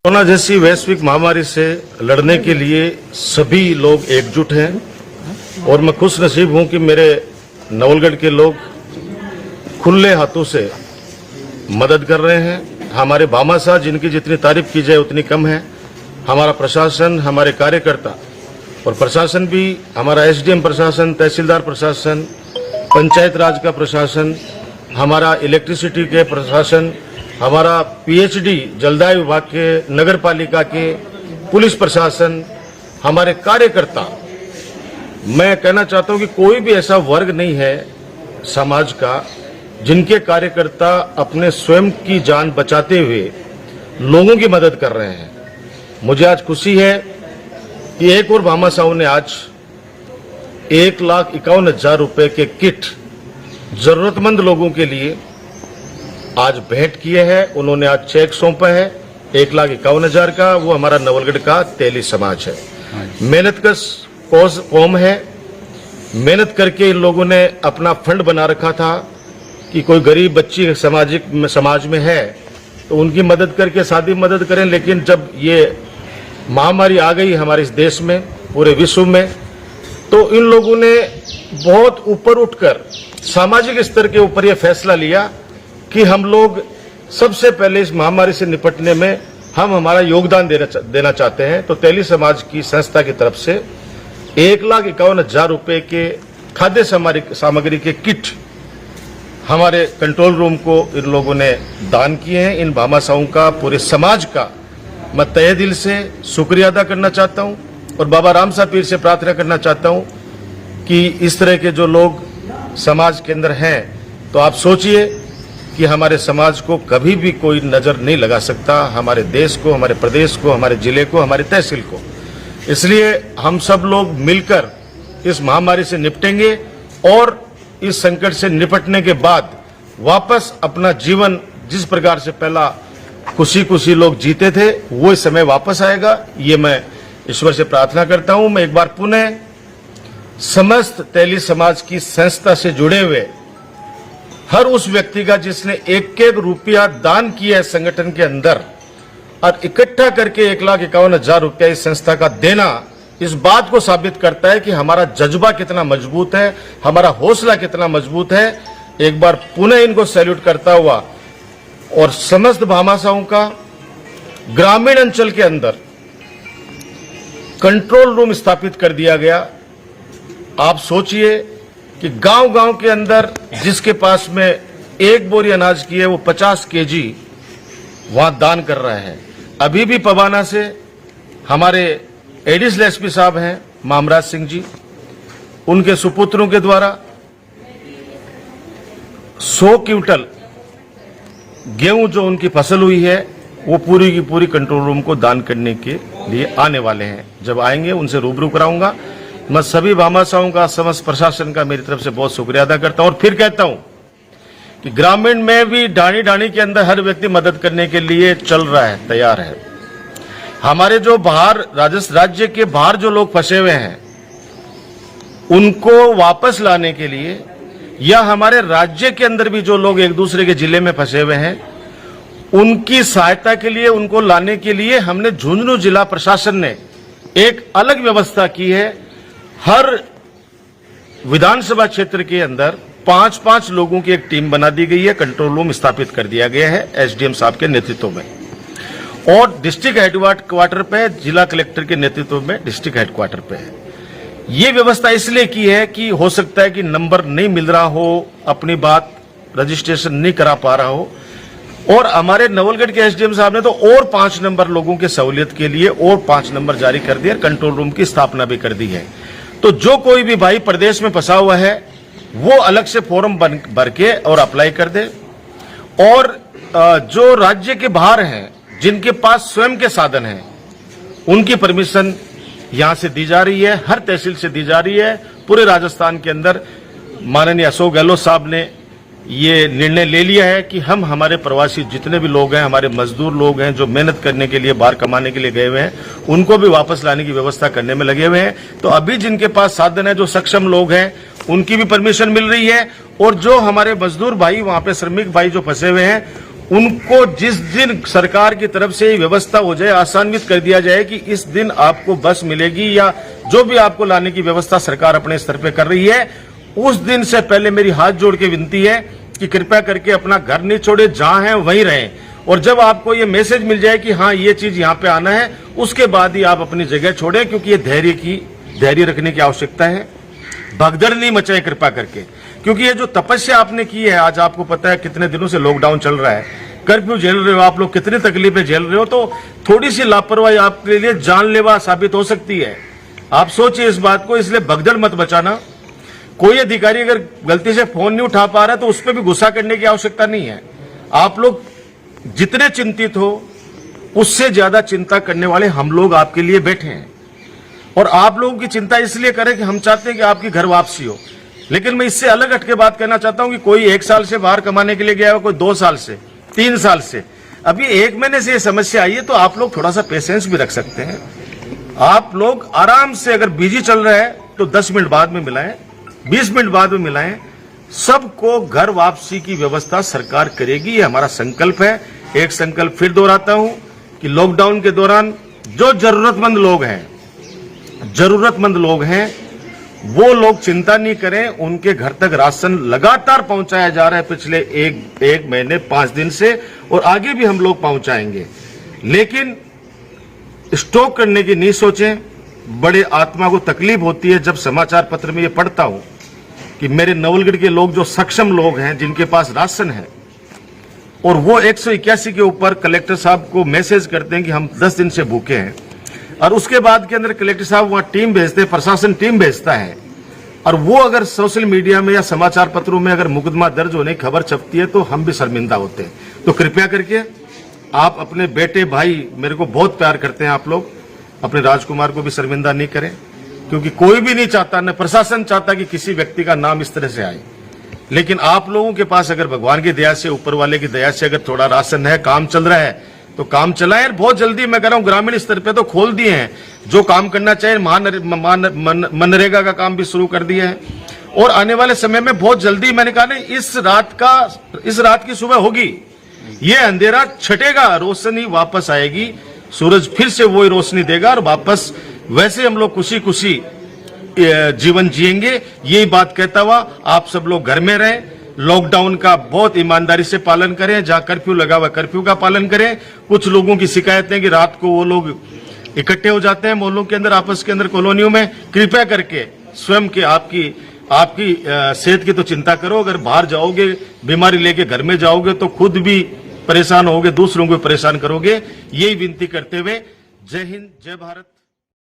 Corona जैसी वैश्विक महामारी से लड़ने के लिए सभी लोग एकजुट हैं और मैं खुश नसीब हूं कि मेरे नवलगढ़ के लोग खुले हाथों से मदद कर रहे हैं। हमारे भामाशाह, जिनकी जितनी तारीफ की जाए उतनी कम है। हमारा प्रशासन, हमारे कार्यकर्ता और प्रशासन भी, हमारा एसडीएम प्रशासन, तहसीलदार प्रशासन, पंचायत राज का प्रशासन, हमारा इलेक्ट्रिसिटी के प्रशासन, हमारा पीएचडी जलदाय विभाग के, नगर पालिका के, पुलिस प्रशासन, हमारे कार्यकर्ता, मैं कहना चाहता हूं कि कोई भी ऐसा वर्ग नहीं है समाज का जिनके कार्यकर्ता अपने स्वयं की जान बचाते हुए लोगों की मदद कर रहे हैं। मुझे आज खुशी है कि एक और भामाशाह ने आज 1,51,000 रुपए के किट जरूरतमंद लोगों के लिए आज भेंट किए हैं। उन्होंने आज चेक सौंपा है 1,51,000 का। वो हमारा नवलगढ़ का तेली समाज है। मेहनतकश कौम है। मेहनत करके इन लोगों ने अपना फंड बना रखा था कि कोई गरीब बच्ची समाज में है तो उनकी मदद करके शादी मदद करें। लेकिन जब ये महामारी आ गई हमारे इस देश में, पूरे विश्व में, तो इन लोगों ने बहुत ऊपर उठकर सामाजिक स्तर के ऊपर यह फैसला लिया कि हम लोग सबसे पहले इस महामारी से निपटने में हम हमारा योगदान देना चाहते हैं। तो तेली समाज की संस्था की तरफ से 1,51,000 रुपए के खाद्य सामग्री के किट हमारे कंट्रोल रूम को इन लोगों ने दान किए हैं। इन भामाशाहों का, पूरे समाज का मैं तहे दिल से शुक्रिया अदा करना चाहता हूं और बाबा रामसा पीर से प्रार्थना करना चाहता हूं कि इस तरह के जो लोग समाज के अंदर हैं, तो आप सोचिए कि हमारे समाज को कभी भी कोई नजर नहीं लगा सकता, हमारे देश को, हमारे प्रदेश को, हमारे जिले को, हमारी तहसील को। इसलिए हम सब लोग मिलकर इस महामारी से निपटेंगे और इस संकट से निपटने के बाद वापस अपना जीवन जिस प्रकार से पहला खुशी खुशी लोग जीते थे वो समय वापस आएगा। ये मैं ईश्वर से प्रार्थना करता हूं। मैं एक बार पुनः समस्त तेली समाज की संस्था से जुड़े हुए हर उस व्यक्ति का जिसने 1-1 रुपया दान किया है संगठन के अंदर और इकट्ठा करके 1,51,000 रुपया इस संस्था का देना, इस बात को साबित करता है कि हमारा जज्बा कितना मजबूत है, हमारा हौसला कितना मजबूत है। एक बार पुनः इनको सैल्यूट करता हुआ और समस्त भामाशाहों का ग्रामीण अंचल के अंदर कंट्रोल रूम स्थापित कर दिया गया। आप सोचिए कि गांव-गांव के अंदर जिसके पास में 1 बोरी अनाज की है वो 50 केजी वहां दान कर रहा है। अभी भी पबाना से हमारे एडिशनल एसपी साहब हैं मामराज सिंह जी, उनके सुपुत्रों के द्वारा 100 क्विंटल गेहूं जो उनकी फसल हुई है वो पूरी की पूरी कंट्रोल रूम को दान करने के लिए आने वाले हैं। जब आएंगे उनसे रूबरू कराऊंगा। मैं सभी भामाशाहों का, समस्त प्रशासन का मेरी तरफ से बहुत शुक्रिया अदा करता हूं और फिर कहता हूं कि ग्रामीण में भी ढाणी ढाणी के अंदर हर व्यक्ति मदद करने के लिए चल रहा है, तैयार है। हमारे जो बाहर राज्य के बाहर जो लोग फंसे हुए हैं उनको वापस लाने के लिए, या हमारे राज्य के अंदर भी जो लोग एक दूसरे के जिले में फंसे हुए हैं उनकी सहायता के लिए, उनको लाने के लिए हमने झुंझुनू जिला प्रशासन ने एक अलग व्यवस्था की है। हर विधानसभा क्षेत्र के अंदर 5-5 लोगों की एक टीम बना दी गई है। कंट्रोल रूम स्थापित कर दिया गया है एसडीएम साहब के नेतृत्व में और डिस्ट्रिक्ट हेडक्वार्टर पे, जिला कलेक्टर के नेतृत्व में डिस्ट्रिक्ट हेडक्वार्टर पे है। ये व्यवस्था इसलिए की है कि हो सकता है कि नंबर नहीं मिल रहा हो, अपनी बात रजिस्ट्रेशन नहीं करा पा रहा हो, और हमारे नवलगढ़ के एसडीएम साहब ने तो और 5 नंबर लोगों के सहूलियत के लिए और 5 नंबर जारी कर दिए, कंट्रोल रूम की स्थापना भी कर दी है। तो जो कोई भी भाई प्रदेश में फंसा हुआ है वो अलग से फॉर्म भर के और अप्लाई कर दे, और जो राज्य के बाहर हैं जिनके पास स्वयं के साधन हैं उनकी परमिशन यहां से दी जा रही है, हर तहसील से दी जा रही है। पूरे राजस्थान के अंदर माननीय अशोक गहलोत साहब ने ये निर्णय ले लिया है कि हम हमारे प्रवासी जितने भी लोग हैं, हमारे मजदूर लोग हैं जो मेहनत करने के लिए, बाहर कमाने के लिए गए हुए हैं, उनको भी वापस लाने की व्यवस्था करने में लगे हुए हैं। तो अभी जिनके पास साधन है, जो सक्षम लोग हैं, उनकी भी परमिशन मिल रही है, और जो हमारे मजदूर भाई, वहां पे श्रमिक भाई जो फंसे हुए हैं, उनको जिस दिन सरकार की तरफ से व्यवस्था हो जाए, आसान्वित कर दिया जाए कि इस दिन आपको बस मिलेगी या जो भी आपको लाने की व्यवस्था सरकार अपने स्तर पे कर रही है, उस दिन से पहले मेरी हाथ जोड़ के विनती है कि कृपया करके अपना घर नहीं छोड़े, जहां हैं वहीं रहें। और जब आपको ये मैसेज मिल जाए कि हाँ ये चीज यहाँ पे आना है, उसके बाद ही आप अपनी जगह छोड़ें, क्योंकि ये धैर्य रखने की आवश्यकता है। भगदड़ नहीं मचाए कृपा करके, क्योंकि ये जो तपस्या आपने की है, आज आपको पता है कितने दिनों से लॉकडाउन चल रहा है, कर्फ्यू झेल रहे हो आप लोग, कितनी तकलीफें झेल रहे हो, तो थोड़ी सी लापरवाही आपके लिए जानलेवा साबित हो सकती है। आप सोचिए इस बात को, इसलिए भगदड़ मत बचाना। कोई अधिकारी अगर गलती से फोन नहीं उठा पा रहा तो उस पर भी गुस्सा करने की आवश्यकता नहीं है। आप लोग जितने चिंतित हो, उससे ज्यादा चिंता करने वाले हम लोग आपके लिए बैठे हैं, और आप लोगों की चिंता इसलिए करें कि हम चाहते हैं कि आपकी घर वापसी हो। लेकिन मैं इससे अलग हटके बात कहना चाहता हूं कि कोई 1 साल से बाहर कमाने के लिए गया हो, कोई 2 साल से, 3 साल से, अभी 1 महीने से ये समस्या आई है, तो आप लोग थोड़ा सा पेशेंस भी रख सकते हैं। आप लोग आराम से, अगर बिजी चल रहा है तो 10 मिनट बाद में मिलाएं, 20 मिनट बाद में मिलाएं। सबको घर वापसी की व्यवस्था सरकार करेगी, ये हमारा संकल्प है। एक संकल्प फिर दोहराता हूं कि लॉकडाउन के दौरान जो जरूरतमंद लोग हैं वो लोग चिंता नहीं करें, उनके घर तक राशन लगातार पहुंचाया जा रहा है पिछले एक महीने 5 दिन से, और आगे भी हम लोग पहुंचाएंगे। लेकिन स्टॉक करने की नहीं सोचें। बड़े आत्मा को तकलीफ होती है जब समाचार पत्र में ये पढ़ता हूं कि मेरे नवलगढ़ के लोग, जो सक्षम लोग हैं, जिनके पास राशन है, और वो 181 के ऊपर कलेक्टर साहब को मैसेज करते हैं कि हम 10 दिन से भूखे हैं, और उसके बाद के अंदर कलेक्टर साहब वहां टीम भेजते हैं, प्रशासन टीम भेजता है, और वो अगर सोशल मीडिया में या समाचार पत्रों में अगर मुकदमा दर्ज होने की खबर छपती है तो हम भी शर्मिंदा होते हैं। तो कृपया करके आप अपने बेटे भाई, मेरे को बहुत प्यार करते हैं आप लोग, अपने राजकुमार को भी शर्मिंदा नहीं करें, क्योंकि कोई भी नहीं चाहता, न प्रशासन चाहता कि किसी व्यक्ति का नाम इस तरह से आए। लेकिन आप लोगों के पास अगर भगवान की दया से, ऊपर वाले की दया से अगर थोड़ा राशन है, काम चल रहा है, तो काम चलाएं। बहुत जल्दी मैं कह रहा हूं, ग्रामीण स्तर पे तो खोल दिए हैं, जो काम करना चाहिए, मनरेगा का काम भी शुरू कर दिया है, और आने वाले समय में बहुत जल्दी, मैंने कहा ना, इस रात की सुबह होगी, ये अंधेरा छटेगा, रोशनी वापस आएगी, सूरज फिर से वही रोशनी देगा, और वापस वैसे हम लोग खुशी खुशी जीवन जिएंगे। यही बात कहता हुआ आप सब लोग घर में रहें, लॉकडाउन का बहुत ईमानदारी से पालन करें, जहां कर्फ्यू लगा हुआ कर्फ्यू का पालन करें। कुछ लोगों की शिकायतें कि रात को वो लोग इकट्ठे हो जाते हैं मोहल्लों के अंदर, आपस के अंदर, कॉलोनियों में, कृपया करके स्वयं के आपकी सेहत की तो चिंता करो। अगर बाहर जाओगे, बीमारी लेके घर में जाओगे तो खुद भी परेशान होगे, दूसरों को परेशान करोगे। यही विनती करते हुए जय हिंद, जय भारत।